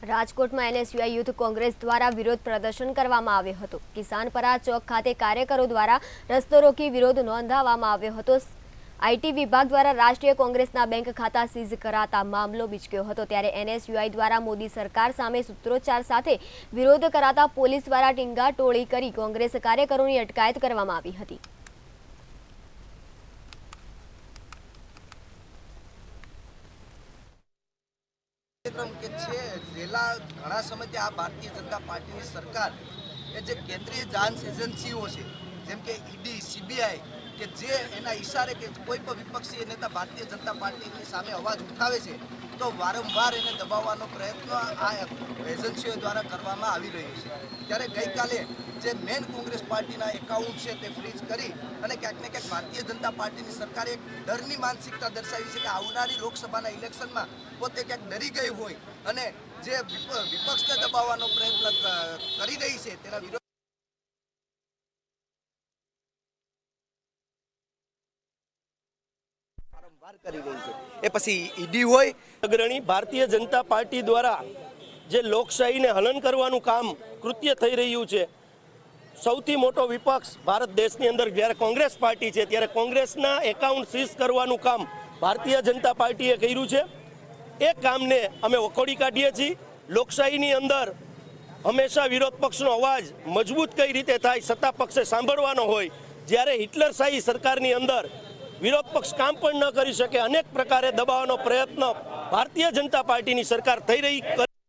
રાજકોટમાં NSUI youth Congress દ્વારા વિરોધ પ્રદર્શન કરવામાં આવ્યો હતો। કિસાનપરા ચોક ખાતે કાર્યકરો દ્વારા રસ્તો રોકી વિરોધ નોંધાવવામાં આવ્યો હતો। આઈટી વિભાગ દ્વારા રાષ્ટ્રીય કોંગ્રેસના બેંક ખાતા સીઝ કરાતા મામલો બીચક્યો હતો। ત્યારે એનએસયુઆઈ દ્વારા મોદી સરકાર સામે સૂત્રોચ્ચાર સાથે વિરોધ કરાતા પોલીસ દ્વારા ટીંગાટોળી કરી કોંગ્રેસ કાર્યકરોની અટકાયત કરવામાં આવી હતી। કે છે છેલ્લા ઘણા સમયથી આ ભારતીય જનતા પાર્ટીની સરકાર એ જે કેન્દ્રીય જાંચ એજન્સીઓ છે જેમ કે ઈડી સીબીઆઈ કે જે એના ઈશારે કે કોઈ પણ વિપક્ષી નેતા ભારતીય જનતા પાર્ટીની સામે અવાજ ઉઠાવે છે તો વારંવાર એને દબાવવાનો પ્રયત્ન આ એજન્સીઓ દ્વારા કરવામાં આવી રહ્યો છે। ત્યારે ગઈકાલે જે મેન કોંગ્રેસ પાર્ટીના એકાઉન્ટ છે તે ફ્રીઝ કરી અને ક્યાંક ને ક્યાંક ભારતીય જનતા પાર્ટીની સરકારે એક ડરની માનસિકતા દર્શાવી છે કે આવનારી લોકસભાના ઇલેક્શનમાં પોતે ક્યાંક ડરી ગઈ હોય અને જે વિપક્ષને દબાવવાનો પ્રયત્ન કરી રહી છે તેના વિરોધ કરી રહી છે। એ પછી ઈડી હોય અગ્રણી ભારતીય જનતા પાર્ટી દ્વારા જે લોકશાહીને હનન કરવાનું કામ કૃત્ય થઈ રહ્યું છે। સૌથી મોટો વિપક્ષ ભારત દેશની અંદર જ્યારે કોંગ્રેસ પાર્ટી છે ત્યારે કોંગ્રેસના એકાઉન્ટ સીઝ કરવાનું કામ ભારતીય જનતા પાર્ટીએ કર્યું છે। એ કામને અમે વખોડી કાઢીએ છીએ। લોકશાહીની અંદર હંમેશા વિરોધ પક્ષનો અવાજ મજબૂત કઈ રીતે થાય સત્તા પક્ષે સાંભળવાનો હોય, જ્યારે હિટલરશાહી સરકારની અંદર વિરોધ પક્ષ કામ પણ ન કરી શકે, અનેક પ્રકારે દબાવવાનો પ્રયત્ન ભારતીય જનતા પાર્ટીની સરકાર થઈ રહી